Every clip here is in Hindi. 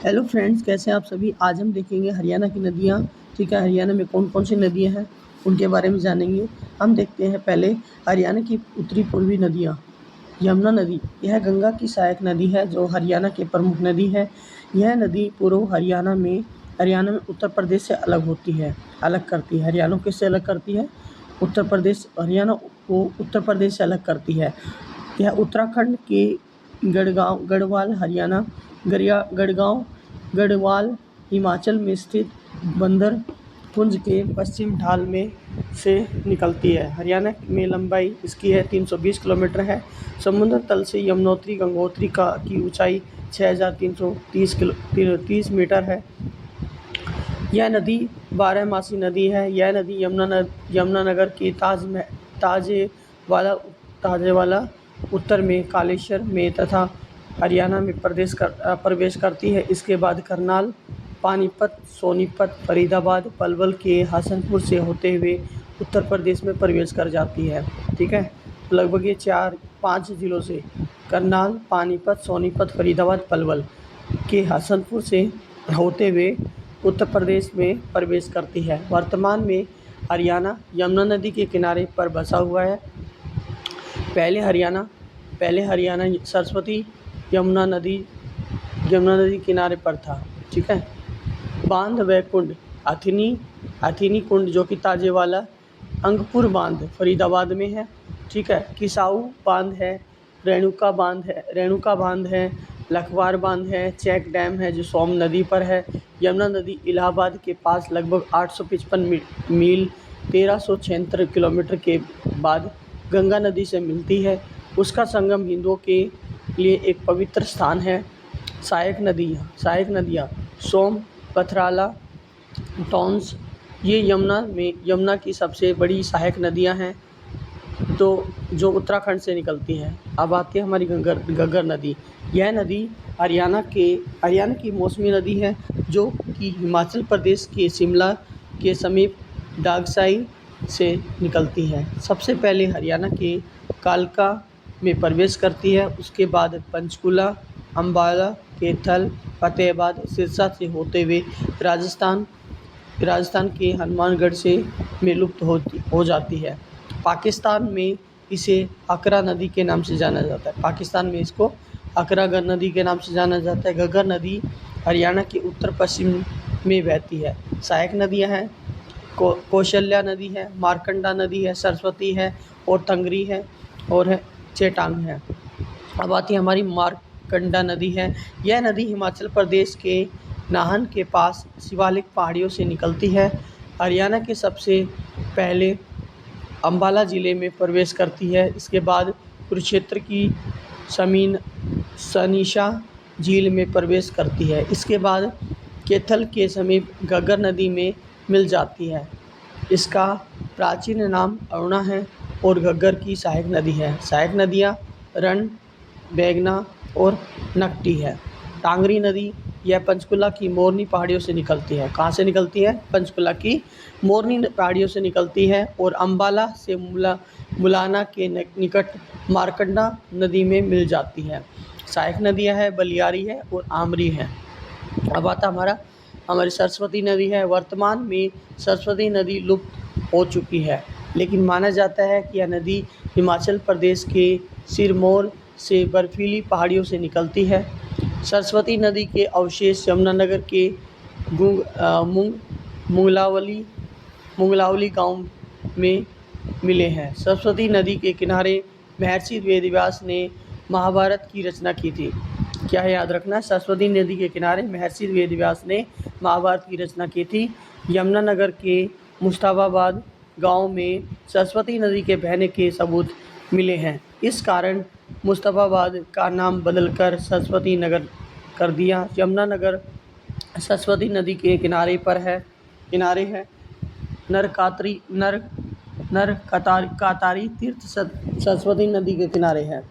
हेलो फ्रेंड्स, कैसे हैं आप सभी। आज हम देखेंगे हरियाणा की नदियाँ। ठीक है, हरियाणा में कौन कौन सी नदियाँ हैं उनके बारे में जानेंगे। हम देखते हैं पहले हरियाणा की उत्तरी पूर्वी नदियाँ। यमुना नदी, यह गंगा की सहायक नदी है जो हरियाणा की प्रमुख नदी है। यह नदी पूर्व हरियाणा में उत्तर प्रदेश से अलग करती है। हरियाणा किससे अलग करती है? उत्तर प्रदेश, हरियाणा को उत्तर प्रदेश से अलग करती है। यह उत्तराखंड के गढ़वाल हरियाणा, गढ़वाल हिमाचल में स्थित बंदर पुंज के पश्चिम ढाल में से निकलती है। हरियाणा में लंबाई इसकी है 320 किलोमीटर है। समुद्र तल से यमुनोत्री गंगोत्री की ऊंचाई 6330 मीटर है। यह नदी बारहमासी नदी है। यह नदी यमुनानगर के ताजेवाला उत्तर में, कालेश्वर में तथा हरियाणा में प्रवेश करती है। इसके बाद करनाल, पानीपत, सोनीपत, फरीदाबाद, पलवल के हसनपुर से होते हुए उत्तर प्रदेश में प्रवेश कर जाती है। ठीक है, लगभग ये 4-5 जिलों से, करनाल, पानीपत, सोनीपत, फरीदाबाद, पलवल के हसनपुर से होते हुए उत्तर प्रदेश में प्रवेश करती है। वर्तमान में हरियाणा यमुना नदी के किनारे पर बसा हुआ है। पहले हरियाणा सरस्वती यमुना नदी किनारे पर था। ठीक है, बांध व कुंड, हथिनी कुंड जो कि ताजेवाला, अंगपुर बांध फरीदाबाद में है। ठीक है, किसाऊ बांध है, रेणुका बांध है, लखवार बांध है, चेक डैम है जो सोम नदी पर है। यमुना नदी इलाहाबाद के पास लगभग 855 मील 1376 किलोमीटर के बाद गंगा नदी से मिलती है। उसका संगम हिंदुओं के लिए एक पवित्र स्थान है। सहायक नदियाँ सोम, पथराला, टॉन्स, ये यमुना की सबसे बड़ी सहायक नदियाँ हैं तो जो उत्तराखंड से निकलती हैं। अब आती है हमारी घग्गर नदी। यह नदी हरियाणा की मौसमी नदी है जो कि हिमाचल प्रदेश के शिमला के समीप डागसाई से निकलती है। सबसे पहले हरियाणा के कालका में प्रवेश करती है। उसके बाद पंचकुला, अम्बाला, कैथल, फतेहाबाद, सिरसा से होते हुए राजस्थान के हनुमानगढ़ में लुप्त हो जाती है। पाकिस्तान में इसे अकरा नदी के नाम से जाना जाता है। पाकिस्तान में इसको अकरा नदी के नाम से जाना जाता है। घग्गर नदी हरियाणा के उत्तर पश्चिम में बहती है। सहायक नदियाँ हैं कौशल्या नदी है, मारकंडा नदी है, सरस्वती है और तंगरी है और है चेटांग है। अब आती है हमारी मारकंडा नदी है। यह नदी हिमाचल प्रदेश के नाहन के पास शिवालिक पहाड़ियों से निकलती है। हरियाणा के सबसे पहले अम्बाला ज़िले में प्रवेश करती है। इसके बाद कुरुक्षेत्र की सनीशा झील में प्रवेश करती है। इसके बाद कैथल के समीप घग्गर नदी में मिल जाती है। इसका प्राचीन नाम अरुणा है और घग्गर की सहायक नदी है। सहायक नदियाँ रण, बेगना और नकटी है। टांगरी नदी, यह पंचकुला की मोरनी पहाड़ियों से निकलती है। कहाँ से निकलती है? पंचकुला की मोरनी पहाड़ियों से निकलती है और अम्बाला से मुलाना के निकट मारकंडा नदी में मिल जाती है। सहायक नदियाँ है बलियारी है और आमरी है। अब आता हमारी सरस्वती नदी है। वर्तमान में सरस्वती नदी लुप्त हो चुकी है, लेकिन माना जाता है कि यह नदी हिमाचल प्रदेश के सिरमौर से बर्फीली पहाड़ियों से निकलती है। सरस्वती नदी के अवशेष यमुनानगर के मुंगलावली गांव में मिले हैं। सरस्वती नदी के किनारे महर्षि वेदव्यास ने महाभारत की रचना की थी। क्या याद रखना? सरस्वती नदी के किनारे महर्षि वेदव्यास ने महाभारत की रचना की थी। यमुनानगर के मुस्ताबाबाद गांव में सरस्वती नदी के बहने के सबूत मिले हैं। इस कारण मुस्ताबाबाद का नाम बदलकर सरस्वती नगर कर दिया। यमुनानगर सरस्वती नदी के किनारे है। कातारी तीर्थ सरस्वती नदी के किनारे है।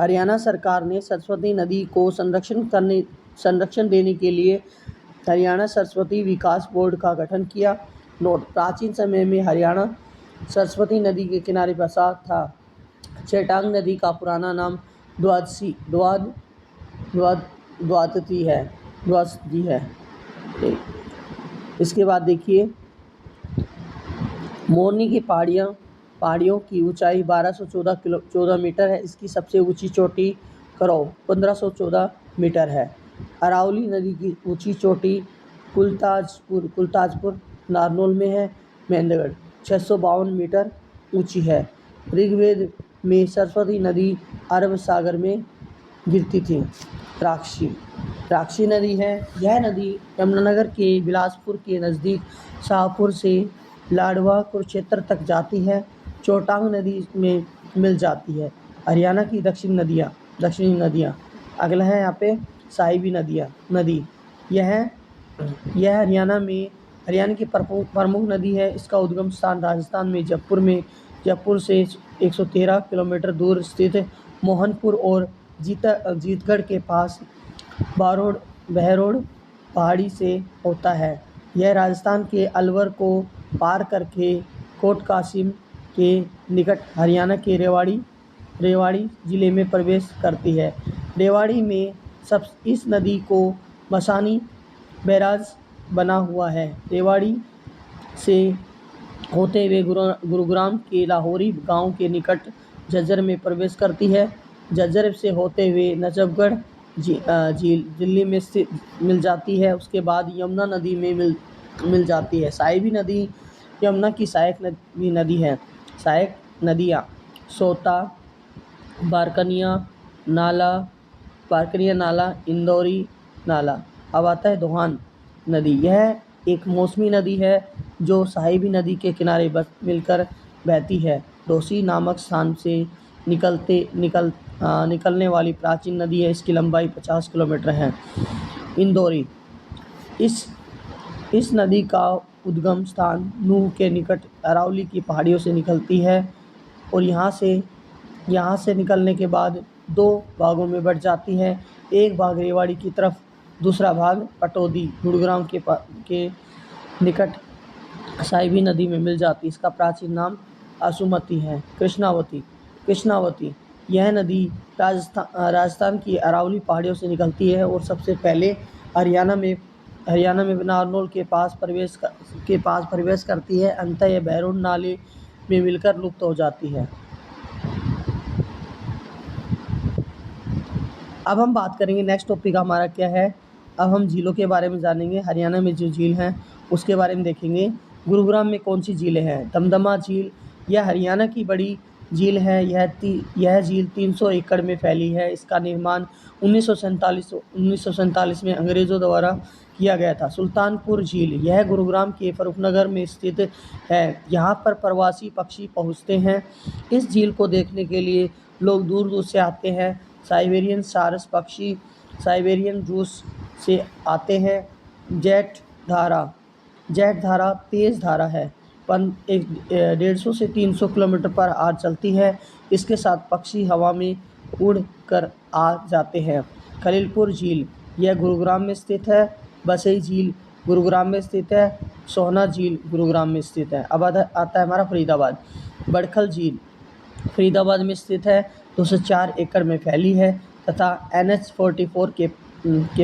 हरियाणा सरकार ने सरस्वती नदी को संरक्षण देने के लिए हरियाणा सरस्वती विकास बोर्ड का गठन किया। नोट: प्राचीन समय में हरियाणा सरस्वती नदी के किनारे बसा था। चेटांग नदी का पुराना नाम द्वादती है। ध्वस्त दी है। इसके बाद देखिए, मोरनी की पहाड़ियों की ऊंचाई 1214 मीटर है। इसकी सबसे ऊंची चोटी करौ 1514 मीटर है। अरावली नदी की ऊंची चोटी कुलताजपुर नारनौल में है। महेंद्रगढ़ 652 मीटर ऊंची है। ऋग्वेद में सरस्वती नदी अरब सागर में गिरती थी। राक्षी नदी है। यह नदी यमुनानगर के बिलासपुर के नज़दीक शाहपुर से लाडवा कुरुक्षेत्र तक जाती है। चोटांग नदी में मिल जाती है। हरियाणा की दक्षिणी नदियाँ अगला है यहाँ पे साहिबी नदी। यह हरियाणा की प्रमुख नदी है। इसका उद्गम स्थान राजस्थान में जयपुर से 113 किलोमीटर दूर स्थित मोहनपुर और जीतगढ़ के पास बहरोड पहाड़ी से होता है। यह राजस्थान के अलवर को पार करके कोट कासिम के निकट हरियाणा के रेवाड़ी जिले में प्रवेश करती है। रेवाड़ी में इस नदी को मसानी बैराज बना हुआ है। रेवाड़ी से होते हुए गुरुग्राम के लाहौरी गांव के निकट झज्जर में प्रवेश करती है। झज्जर से होते हुए नजफगढ़ झील दिल्ली में मिल जाती है। उसके बाद यमुना नदी में मिल जाती है। साहिबी नदी यमुना की सहायक नदी है। सहायक नदियाँ सोता, बारकनिया नाला, इंदौरी नाला। अब आता है दोहान नदी। यह एक मौसमी नदी है जो साहिबी नदी के किनारे मिलकर बहती है। डोसी नामक स्थान से निकलने वाली प्राचीन नदी है। इसकी लंबाई 50 किलोमीटर है। इंदौरी इस नदी का उद्गम स्थान नूह के निकट अरावली की पहाड़ियों से निकलती है और यहाँ से निकलने के बाद 2 भागों में बढ़ जाती है। एक भाग रेवाड़ी की तरफ, दूसरा भाग पटौदी गुरुग्राम के निकट साहिबी नदी में मिल जाती है। इसका प्राचीन नाम असुमती है। कृष्णावती यह नदी राजस्थान की अरावली पहाड़ियों से निकलती है और सबसे पहले हरियाणा में नारनौल के पास प्रवेश करती है। अंततः यह बहरोड नाले में मिलकर लुप्त हो जाती है। अब हम बात करेंगे, नेक्स्ट टॉपिक हमारा क्या है। अब हम झीलों के बारे में जानेंगे। हरियाणा में जो झील हैं उसके बारे में देखेंगे। गुरुग्राम में कौन सी झीलें हैं? दमदमा झील, यह हरियाणा की बड़ी झील है। यह झील 300 एकड़ में फैली है। इसका निर्माण 1947 में अंग्रेज़ों द्वारा किया गया था। सुल्तानपुर झील, यह गुरुग्राम के फरुखनगर में स्थित है। यहाँ पर प्रवासी पक्षी पहुँचते हैं। इस झील को देखने के लिए लोग दूर दूर से आते हैं। साइबेरियन सारस पक्षी साइबेरियन रूस से आते हैं। जेट धारा तेज़ धारा है, 150 से 300 किलोमीटर पर आवर चलती है। इसके साथ पक्षी हवा में उड़ कर आ जाते हैं। खलीलपुर झील, यह गुरुग्राम में स्थित है। बसई झील गुरुग्राम में स्थित है। सोहना झील गुरुग्राम में स्थित है। अब आता है हमारा फरीदाबाद। बड़खल झील फरीदाबाद में स्थित है। 204 एकड़ में फैली है तथा NH 44 के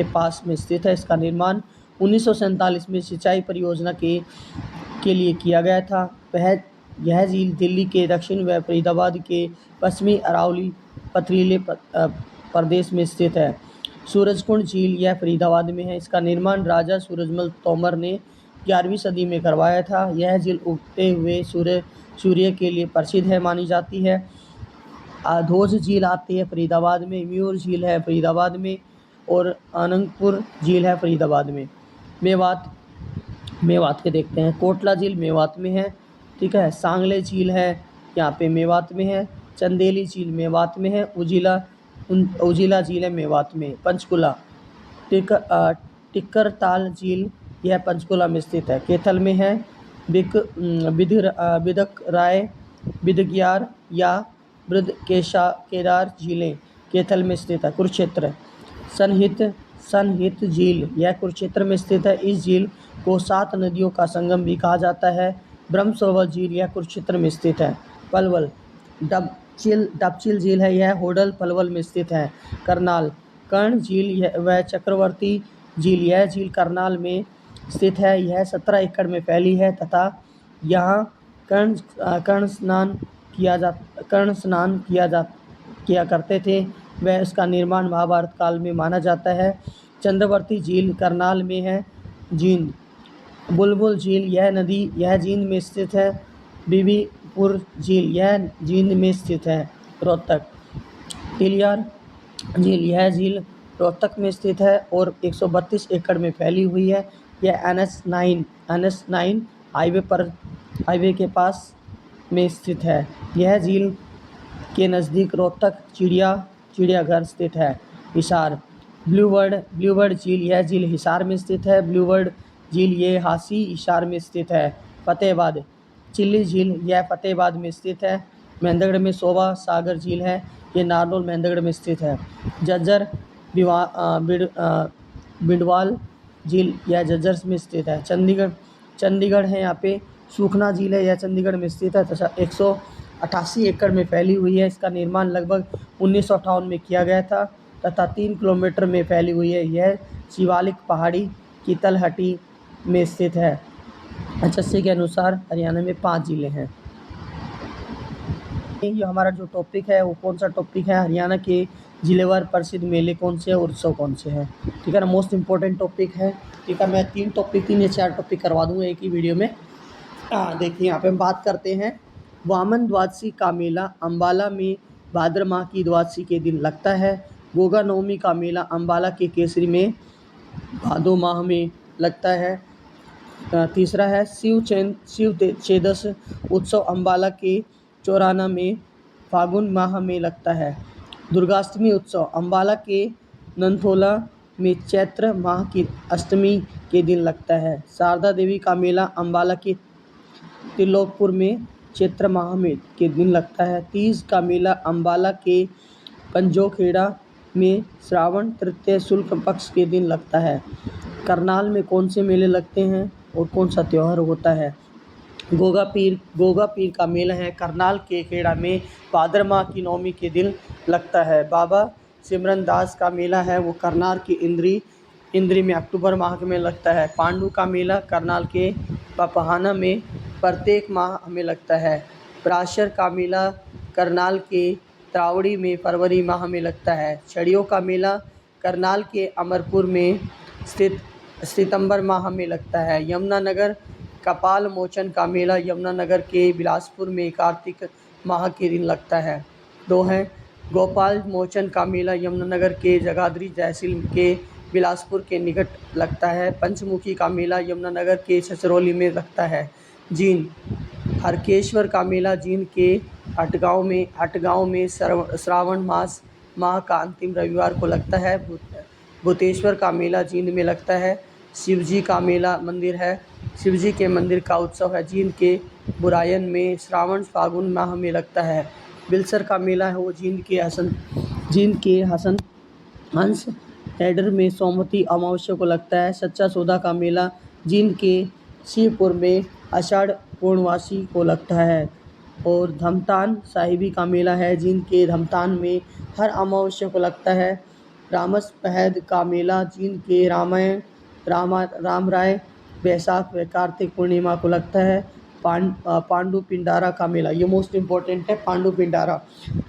पास में स्थित है। इसका निर्माण 1947 में सिंचाई परियोजना के लिए किया गया था। यह झील दिल्ली के दक्षिण व फरीदाबाद के पश्चिमी अरावली पथरीले प्रदेश में स्थित है। सूरजकुंड झील, यह फरीदाबाद में है। इसका निर्माण राजा सूरजमल तोमर ने 11वीं सदी में करवाया था। यह झील उगते हुए सूर्य के लिए प्रसिद्ध है मानी जाती है। धोज झील आती है फरीदाबाद में। म्यूर झील है फरीदाबाद में और अनंगपुर झील है फरीदाबाद में। मेवात के देखते हैं। कोटला झील मेवात में है, ठीक है। सांगले झील है यहाँ पे मेवात में है। चंदेली झील मेवात में है। उजिला झील है मेवात में। पंचकुला टिक्करताल झील, यह पंचकुला में स्थित है। कैथल में है। बिदकराय, बिदग्यार या केदार झीलें कैथल में स्थित है। कुरुक्षेत्र सनहित झील, यह कुरुक्षेत्र में स्थित है। इस झील को 7 नदियों का संगम भी कहा जाता है। ब्रह्मसरोवर झील, यह कुरुक्षेत्र में स्थित है। पलवल डबचिल झील है, यह होडल पलवल में स्थित है। करनाल कर्ण झील व चक्रवर्ती झील, यह झील करनाल में स्थित है। यह 17 एकड़ में फैली है तथा यहाँ कर्ण स्नान किया करते थे। वह उसका निर्माण महाभारत काल में माना जाता है। चंद्रवर्ती झील करनाल में है। जींद, बुलबुल झील, यह जींद में स्थित है। बीबीपुर झील, यह जींद में स्थित है। रोहतक, तिलियार झील, यह झील रोहतक में स्थित है और 132 एकड़ में फैली हुई है। यह NH9 हाईवे के पास में स्थित है। यह झील के नज़दीक रोहतक चिड़ियाघर स्थित है। हिसार, ब्लूबर्ड झील, यह झील हिसार में स्थित है। ब्लूबर्ड झील ये हासी हिसार में स्थित है। फतेहाबाद, चिल्ली झील, यह फतेहाबाद में स्थित है। महेंद्रगढ़ में शोभा सागर झील है, ये नारनौल महेंद्रगढ़ में स्थित है। झज्जर बिडवाल झील, यह झज्जर में स्थित है। चंडीगढ़ है, यहाँ पे सूखना झील है, यह चंडीगढ़ में स्थित है तथा 188 एकड़ में फैली हुई है। इसका निर्माण लगभग 1958 में किया गया था तथा 3 किलोमीटर में फैली हुई है। यह शिवालिक पहाड़ी की तलहटी में स्थित है। HSC के अनुसार हरियाणा में 5 जिले हैं। ये हमारा जो टॉपिक है वो कौन सा टॉपिक है, हरियाणा के जिलेवार प्रसिद्ध मेले कौन से हैं और उत्सव कौन से हैं। ठीक है ना, मोस्ट इंपॉर्टेंट टॉपिक है। ठीक है, मैं 3 या 4 टॉपिक करवा दूंगा एक ही वीडियो में। देखिए यहाँ पे हम बात करते हैं वामन द्वादशी का मेला अम्बाला में भाद्र माह की द्वादशी के दिन लगता है। गोगा नवमी का मेला अम्बाला के केसरी में भादो माह में लगता है। तीसरा है शिव चेदस उत्सव अम्बाला के चौराना में फागुन माह में लगता है। दुर्गाष्टमी उत्सव अम्बाला के नंथोला में चैत्र माह की अष्टमी के दिन लगता है। शारदा देवी का मेला अम्बाला के त्रिलोकपुर में चैत्र माह में के दिन लगता है। तीज का मेला अम्बाला के पंजोखेड़ा में श्रावण तृतीय शुक्ल पक्ष के दिन लगता है। करनाल में कौन से मेले लगते हैं और कौन सा त्यौहार होता है। गोगा पीर का मेला है करनाल के खेड़ा में भाद्र माह की नवमी के दिन लगता है। बाबा सिमरन दास का मेला है वो करनाल के इंद्री में अक्टूबर माह में लगता है। पांडु का मेला करनाल के पपहाना में प्रत्येक माह में लगता है। पराशर का मेला करनाल के त्रावड़ी में फरवरी माह में लगता है। छड़ियों का मेला करनाल के अमरपुर में स्थित सितंबर माह में लगता है। यमुनानगर कपाल मोचन का मेला यमुनानगर के बिलासपुर में कार्तिक माह के दिन लगता है। 2 है गोपाल मोचन का मेला यमुनानगर के जगाधरी तहसील के बिलासपुर के निकट लगता है। पंचमुखी का मेला यमुनानगर के छछरौली में लगता है। जींद हरकेश्वर का मेला जींद के हटगांव में श्रावण माह का अंतिम रविवार को लगता है। भूतेश्वर का मेला जींद में लगता है। शिवजी का मेला मंदिर है, शिवजी के मंदिर का उत्सव है जींद के बुरायन में श्रावण फागुन माह में लगता है। बिलसर का मेला है वो जींद के हसन हंस हैडर में सोमवती अमावस्या को लगता है। सच्चा सौदा का मेला जींद के शिवपुर में आषाढ़ पूर्णवासी को लगता है। और धमतान साहिबी का मेला है जींद के धमतान में हर अमावस्या को लगता है। रामस पहद का मेला जींद के रामराय बैसाख व कार्तिक पूर्णिमा को लगता है। पांडु पिंडारा का मेला, ये मोस्ट इम्पोर्टेंट है। पांडु पिंडारा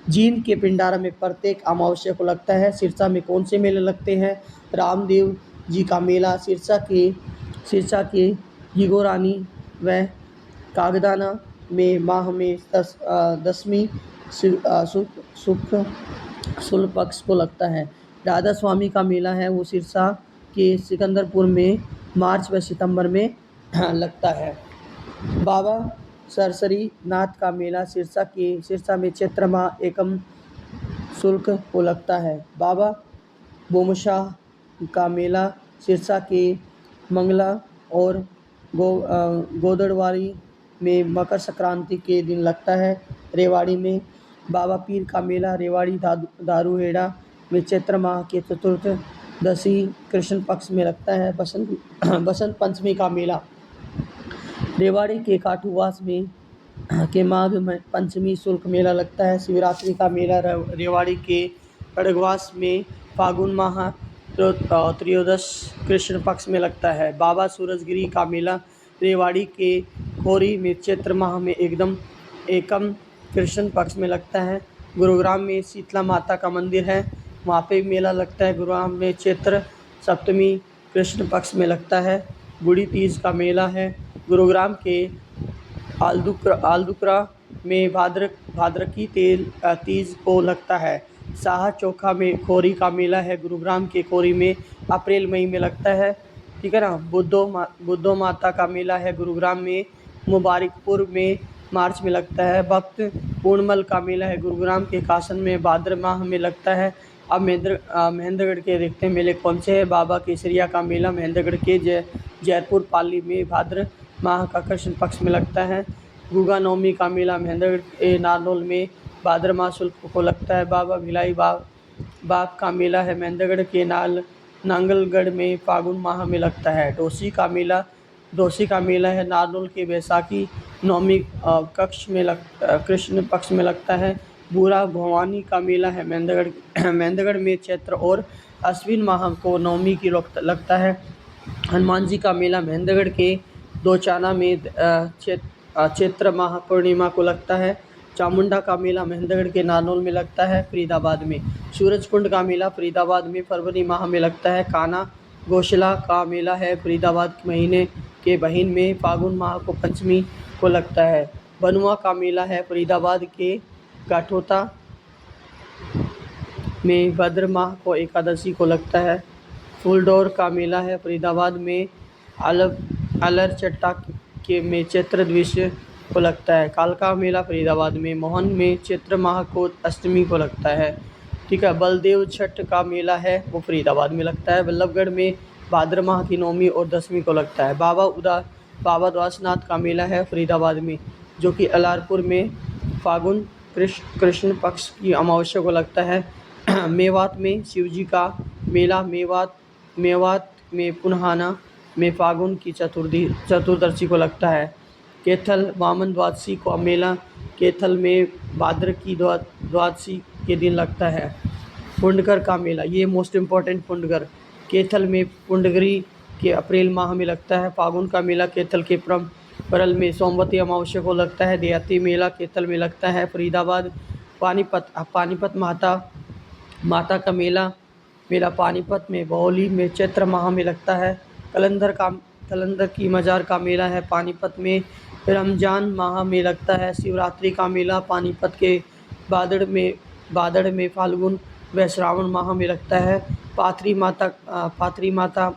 जींद के पिंडारा में प्रत्येक अमावस्या को लगता है। सिरसा में कौन से मेले लगते हैं। रामदेव जी का मेला सिरसा के घिगोरानी व कागदाना में माह में 10वीं शुक्ल पक्ष को लगता है। राधा स्वामी का मेला है वो सिरसा के सिकंदरपुर में मार्च व सितंबर में लगता है। बाबा सरसरी नाथ का मेला सिरसा में चैत्र माह एकम शुल्क को लगता है। बाबा बोमशाह का मेला सिरसा के मंगला और गोदड़वारी में मकर संक्रांति के दिन लगता है। रेवाड़ी में बाबा पीर का मेला रेवाड़ी दारूहेड़ा में चैत्र माह के चतुर्दशी कृष्ण पक्ष में लगता है। बसंत पंचमी का मेला रेवाड़ी के काठूवास में के माघ पंचमी शुल्क मेला लगता है। शिवरात्रि का मेला रेवाड़ी के खड़गवास में फागुन माह त्रयोदश कृष्ण पक्ष में लगता है। बाबा सूरजगिरी का मेला रेवाड़ी के खोरी में चैत्र माह में एकम कृष्ण पक्ष में लगता है। गुरुग्राम में शीतला माता का मंदिर है, वहाँ पे मेला लगता है। गुरुग्राम में चैत्र सप्तमी कृष्ण पक्ष में लगता है। बूढ़ी तीज का मेला है गुरुग्राम के आलदुकरा में भाद्रकी तीज को लगता है। शाह चोखा में खोरी का मेला है, गुरुग्राम के खोरी में अप्रैल मई में लगता है। ठीक है ना। बुद्धो माता का मेला है गुरुग्राम में मुबारकपुर में मार्च में लगता है। भक्त पूर्णमल का मेला है गुरुग्राम के कासन में भाद्र माह में लगता है। अब महेंद्रगढ़ के देखते हैं मेले कौन से हैं। बाबा केसरिया का मेला महेंद्रगढ़ के जयपुर पाली में भाद्र माह का कृष्ण पक्ष में लगता है। गुगा नवमी का मेला महेंद्रगढ़ के नारनौल में भाद्र माह शुक्ल को लगता है। बाबा भिलाई बाग का मेला है महेंद्रगढ़ के नांगलगढ़ में फागुन माह में लगता है। डोसी का मेला है नारनौल के बैसाखी नवमी कृष्ण पक्ष में लगता है। बूढ़ा भवानी का मेला है महेंद्रगढ़ में चैत्र और अश्विन माह को नवमी की लगता है। हनुमान जी का मेला महेंद्रगढ़ के दोचाना में चैत्र माह पूर्णिमा को लगता है। चामुंडा का मेला महेंद्रगढ़ के नारनौल में लगता है फरीदाबाद में। सूरजकुंड का मेला फरीदाबाद में फरवरी माह में लगता है। कान्हा गौशाला का मेला है फरीदाबाद के महीने के बहिन में फागुन माह को पंचमी को लगता है। बनुआ का मेला है फरीदाबाद के गाठोता में भद्र माह को एकादशी को लगता है। फूलडोर का मेला है फरीदाबाद में अलरचट्टा के में चैत्र द्वितीय को लगता है। कालका मेला फरीदाबाद में मोहन में चैत्र माह को अष्टमी को लगता है। ठीक है। बलदेव छठ का मेला है वो फरीदाबाद में लगता है। बल्लभगढ़ में भाद्र माह की नौमी और दसवीं को लगता है। बाबा द्वासनाथ का मेला है फरीदाबाद में जो कि अलारपुर में फागुन कृष्ण पक्ष की अमावस्या को लगता है। मेवात में शिवजी का मेला मेवात में पुन्हाना में फागुन की चतुर्दशी को लगता है। कैथल वामन द्वादशी को मेला कैथल में भाद्र की द्वादशी के दिन लगता है। पुंडगर का मेला ये मोस्ट इम्पॉर्टेंट पुंडगर कैथल में पुंडगरी के अप्रैल माह में लगता है। फागुन का मेला कैथल के परल में सोमवती अमावस्या को लगता है। देहाती मेला कैथल में लगता है। फरीदाबाद पानीपत माता का मेला पानीपत में बहोली में चैत्र माह में लगता है। कलंदर की मजार का मेला है पानीपत में रमजान माह में लगता है। शिवरात्रि का मेला पानीपत के बादड़ में फाल्गुन व श्रावण माह में लगता है। पाथरी माता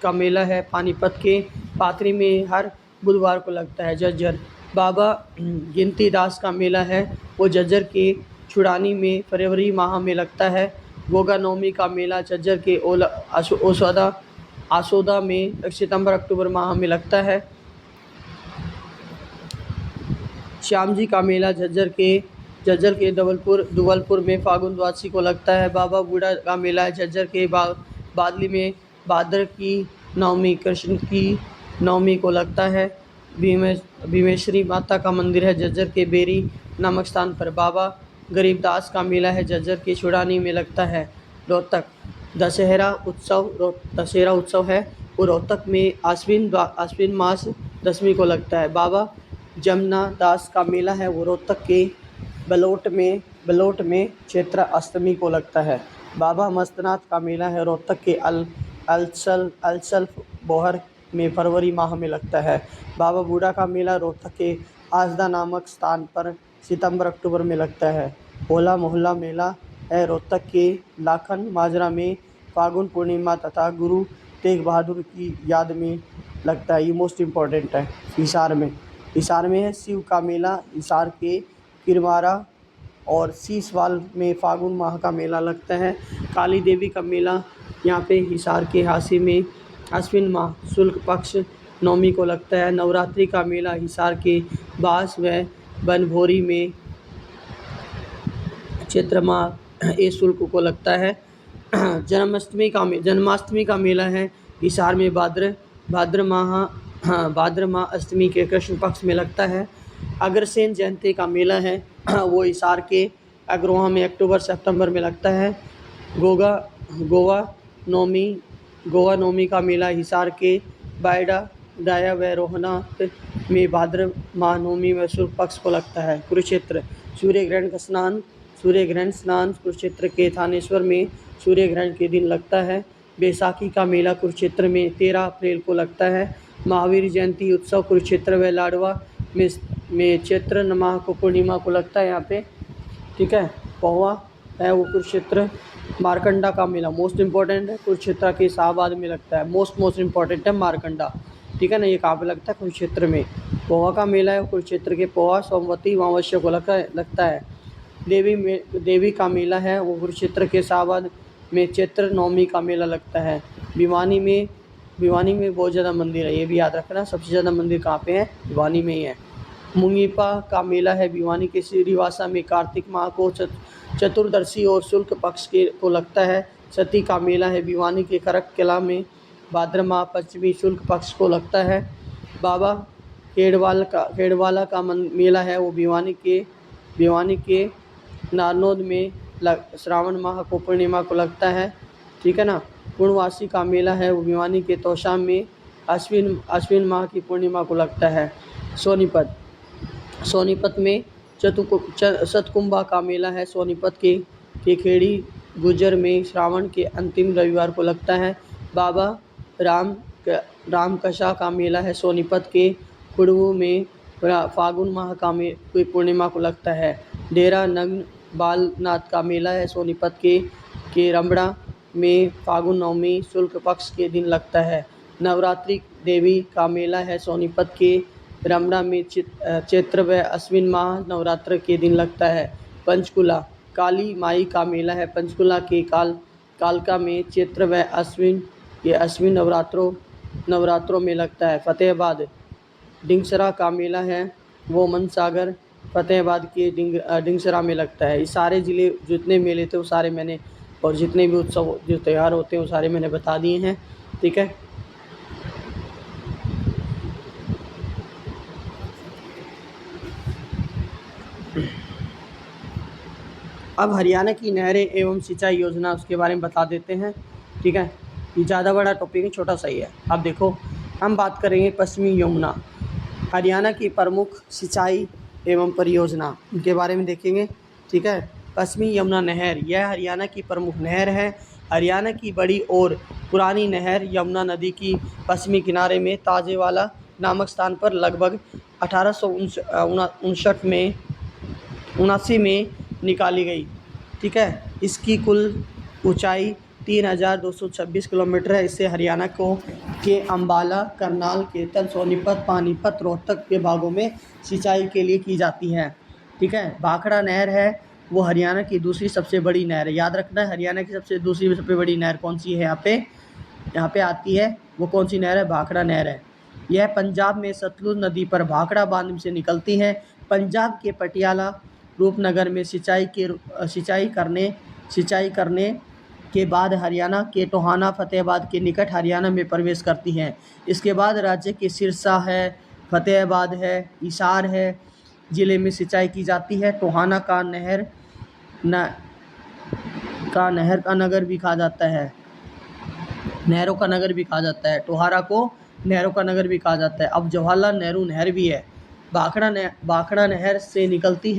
का मेला है पानीपत के पाथरी में हर बुधवार को लगता है। जज्जर बाबा गिनती दास का मेला है वो जज्जर के छुड़ानी में फरवरी माह में लगता है। गोगा नवमी का मेला जज्जर के आसोदा में सितंबर अक्टूबर माह में लगता है। श्याम जी का मेला जज्जर के दुबलपुर में फागुन द्वादशी को लगता है। बाबा बूढ़ा का मेला है जज्जर के बादली में भाद्र की नवमी कृष्ण की नवमी को लगता है। भीमेश्वरी माता का मंदिर है जज्जर के बेरी नामक स्थान पर। बाबा गरीबदास का मेला है जज्जर के छुड़ानी में लगता है। रोहतक दशहरा उत्सव है वो रोहतक में आश्विन मास दसवीं को लगता है। बाबा जमुना दास का मेला है वो रोहतक के बलोट में चैत्र अष्टमी को लगता है। बाबा मस्तनाथ का मेला है रोहतक के अलसल्फ बोहर में फरवरी माह में लगता है। बाबा बूढ़ा का मेला रोहतक के आजदा नामक स्थान पर सितंबर अक्टूबर में लगता है। होला मोहल्ला मेला है रोहतक के लाखन माजरा में फागुन पूर्णिमा तथा गुरु तेग बहादुर की याद में लगता है। ये मोस्ट इम्पॉर्टेंट है। हिसार में है शिव का मेला हिसार के किरमारा और सीसवाल में फागुन माह का मेला लगता है। काली देवी का मेला यहाँ पे हिसार के हासी में अश्विन माह शुक्ल पक्ष नवमी को लगता है। नवरात्रि का मेला हिसार के बास व बनभोरी में चैत्र माह शुक्ल को लगता है। जन्माष्टमी का मेला है हिसार में भाद्र माह अष्टमी के कृष्ण पक्ष में लगता है। अग्रसेन जयंती का मेला है वो हिसार के अग्रोहा में अक्टूबर सितंबर में लगता है। गोवा नौमी गोवा नौमी का मेला हिसार के बायडा डाया व रोहनाथ में भाद्र माह नौमी व शुक्ल पक्ष को लगता है। कुरुक्षेत्र सूर्य ग्रहण स्नान कुरुक्षेत्र के थानेश्वर में सूर्य ग्रहण के दिन लगता है। बैसाखी का मेला कुरुक्षेत्र में 13 अप्रैल को लगता है। महावीर जयंती उत्सव कुरुक्षेत्र व लाडवा में चैत्र माह को पूर्णिमा को लगता है यहाँ पे, ठीक है। पौवा है वो कुरुक्षेत्र। मारकंडा का मेला मोस्ट इम्पॉर्टेंट है, कुरुक्षेत्र के शाहबाद में लगता है। मोस्ट इम्पॉर्टेंट है मारकंडा, ठीक है ना। ये कहाँ पे लगता है? कुरुक्षेत्र में। पोहा का मेला है कुरुक्षेत्र के पोहा सोमवती अमावस्या को लगता है। देवी का मेला है वो कुरुक्षेत्र के शाहबाद में चैत्र नवमी का मेला लगता है। भिवानी में बहुत ज़्यादा मंदिर है, ये भी याद रखना। सबसे ज़्यादा मंदिर कहाँ पे है? भिवानी में ही है। मुंगीपा का मेला है भिवानी के श्रीवासा में कार्तिक माह को चतुर्दशी और शुक्ल पक्ष को लगता है। सती का मेला है भिवानी के खरक किला में भाद्र माह पंचमी शुक्ल पक्ष को लगता है। बाबा खेड़वाला का मेला है वो भिवानी के नारनौद में श्रावण माह को पूर्णिमा को लगता है, ठीक है ना। पूर्णवासी का मेला है वो भिवानी के तोशाम में अश्विन माह की पूर्णिमा को लगता है। सोनीपत में सतकुंभा का मेला है सोनीपत के खेड़ी गुजर में श्रावण के अंतिम रविवार को लगता है। बाबा रामकशा का मेला है सोनीपत के कुड़वू में फागुन माह का पूर्णिमा को लगता है। डेरा नग्न बालनाथ का मेला है सोनीपत के रमड़ा में फागुन नवमी शुक्ल पक्ष के दिन लगता है। नवरात्रि देवी का मेला है सोनीपत के रमड़ा में चैत्र व अश्विन माह नवरात्र के दिन लगता है। पंचकुला काली माई का मेला है पंचकुला के कालका में चैत्र व अश्विन नवरात्रों में लगता है। फतेहाबाद डिंगसरा का मेला है वो मनसागर फतेहाबाद के डिंगसरा में लगता है। ये सारे ज़िले जितने मेले थे वो सारे मैंने, और जितने भी उत्सव जो त्यौहार होते हैं वो सारे मैंने बता दिए हैं, ठीक है। अब हरियाणा की नहरें एवं सिंचाई योजना उसके बारे में बता देते हैं, ठीक है। ये ज़्यादा बड़ा टॉपिक है, छोटा सा ही है। अब देखो हम बात करेंगे पश्चिमी यमुना, हरियाणा की प्रमुख सिंचाई एवं परियोजना, उनके बारे में देखेंगे, ठीक है। पश्चिमी यमुना नहर यह हरियाणा की प्रमुख नहर है। हरियाणा की बड़ी और पुरानी नहर यमुना नदी की पश्चिमी किनारे में ताजेवाला नामक स्थान पर लगभग 1859 में निकाली गई, ठीक है। इसकी कुल ऊंचाई 3226 किलोमीटर है। इससे हरियाणा के अम्बाला, करनाल, केतन, सोनीपत, पानीपत, रोहतक के भागों में सिंचाई के लिए की जाती है, ठीक है। भाखड़ा नहर है वो हरियाणा की दूसरी सबसे बड़ी नहर है। याद रखना है हरियाणा की दूसरी सबसे बड़ी नहर कौन सी है? यहाँ पे आती है वो कौन सी नहर है? भाखड़ा नहर है। यह पंजाब में सतलुज नदी पर भाखड़ा बांध से निकलती है। पंजाब के पटियाला रूपनगर में सिंचाई करने के बाद हरियाणा के टोहाना फतेहाबाद के निकट हरियाणा में प्रवेश करती हैं। इसके बाद राज्य के सिरसा है, फतेहाबाद है, हिसार है ज़िले में सिंचाई की जाती है। टोहाना का नहर का नगर भी कहा जाता है, नहरों का नगर भी कहा जाता है। टोहारा को नहरों का नगर भी कहा जाता है। अब जवाहरलाल नेहरू नहर भी है, भाखड़ा नहर से निकलती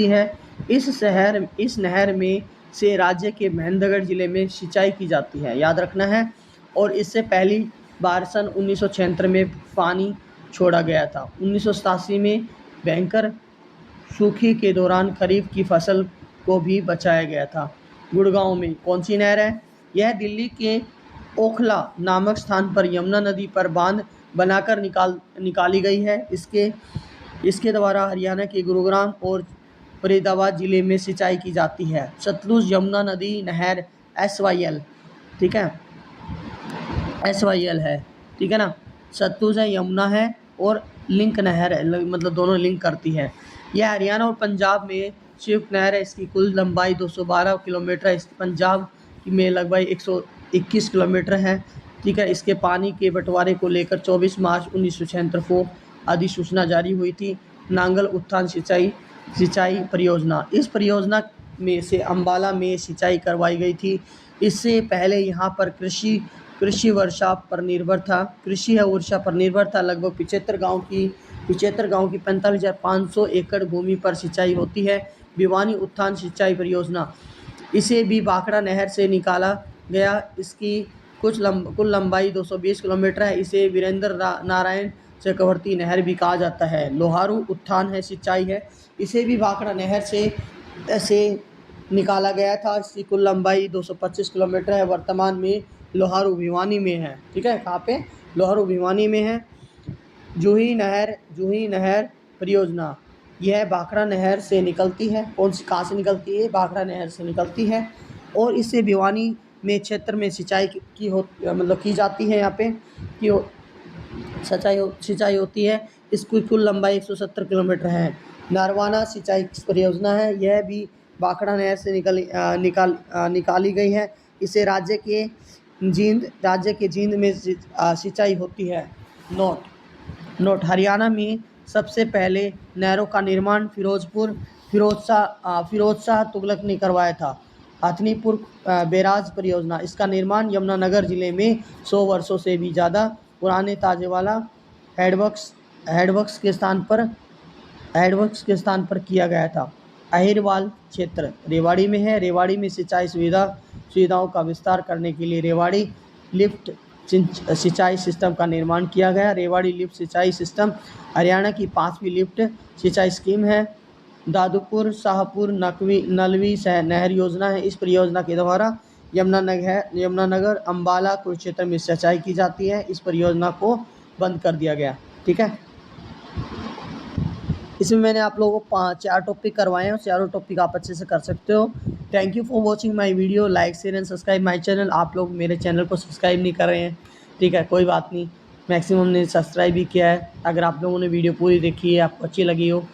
है। इस नहर में से राज्य के महेंद्रगढ़ जिले में सिंचाई की जाती है, याद रखना है। और इससे पहली बार सन 1976 में पानी छोड़ा गया था। 1987 में भयंकर सूखे के दौरान खरीफ की फसल को भी बचाया गया था। गुड़गांव में कौन सी नहर है? यह दिल्ली के ओखला नामक स्थान पर यमुना नदी पर बांध बनाकर निकाली गई है। इसके द्वारा हरियाणा के गुरुग्राम और फरीदाबाद जिले में सिंचाई की जाती है। सतलुज यमुना नदी नहर SYL, ठीक है, SYL है, ठीक है ना। सतलुज है, यमुना है और लिंक नहर है, मतलब दोनों लिंक करती है। यह हरियाणा और पंजाब में संयुक्त नहर है। इसकी कुल लंबाई 212 किलोमीटर है। पंजाब में लगभग 121 किलोमीटर है, ठीक है। इसके पानी के बंटवारे को लेकर 24 मार्च 1976 को अधिसूचना जारी हुई थी। नांगल उत्थान सिंचाई परियोजना, इस परियोजना में से अम्बाला में सिंचाई करवाई गई थी। इससे पहले यहाँ पर कृषि वर्षा पर निर्भर था। कृषि है वर्षा पर निर्भर था। लगभग 75 गाँव की 45,500 एकड़ भूमि पर सिंचाई होती है। भिवानी उत्थान सिंचाई परियोजना, इसे भी भाखड़ा नहर से निकाला गया। इसकी कुल लंबाई 220 किलोमीटर है। इसे वीरेंद्र नारायण चक्रवर्ती नहर भी कहा जाता है। लोहारू उत्थान है सिंचाई है, इसे भी भाखड़ा नहर से निकाला गया था। इसकी कुल लंबाई 225 किलोमीटर है। वर्तमान में लोहारू भिवानी में है। ठीक है, कहाँ पे? लोहारू भिवानी में है। जूही नहर परियोजना, यह भाखड़ा नहर से निकलती है। कहाँ से निकलती है? भाखड़ा नहर से निकलती है और इससे भिवानी में क्षेत्र में सिंचाई की जाती है। यहाँ पे सिंचाई होती है। इसकी कुल लंबाई 170 किलोमीटर है। नरवाना सिंचाई परियोजना है, यह भी भाखड़ा नहर से निकाली गई है। इसे राज्य के जींद में सिंचाई होती है। नोट, हरियाणा में सबसे पहले नहरों का निर्माण फिरोज शाह तुगलक ने करवाया था। हथनीपुर बैराज परियोजना, इसका निर्माण यमुनानगर जिले में 100 वर्षों से भी ज़्यादा पुराने ताजेवाला हेडवर्क्स के स्थान पर किया गया था। अहिरवाल क्षेत्र रेवाड़ी में है। रेवाड़ी में सिंचाई सुविधाओं का विस्तार करने के लिए रेवाड़ी लिफ्ट सिंचाई सिस्टम का निर्माण किया गया। रेवाड़ी लिफ्ट सिंचाई सिस्टम हरियाणा की 5वीं लिफ्ट सिंचाई स्कीम है। दादूपुर शाहपुर नलवी नहर योजना है। इस परियोजना के द्वारा यमुनानगर अम्बाला कुरुक्षेत्र में सिंचाई की जाती है। इस परियोजना को बंद कर दिया गया। ठीक है, इसमें मैंने आप लोगों को 4 टॉपिक करवाए हैं और चारों टॉपिक आप अच्छे से कर सकते हो। Thank you for watching my video. Like share and subscribe my channel. आप लोग मेरे चैनल को सब्सक्राइब नहीं कर रहे हैं, ठीक है, कोई बात नहीं, मैक्सिमम ने सब्सक्राइब भी किया है। अगर आप लोगों ने वीडियो पूरी देखी है, आपको अच्छी लगी हो,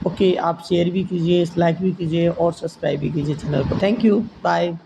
ओके, आप शेयर भी कीजिए, लाइक भी कीजिए और सब्सक्राइब भी कीजिए चैनल को। Thank you, bye.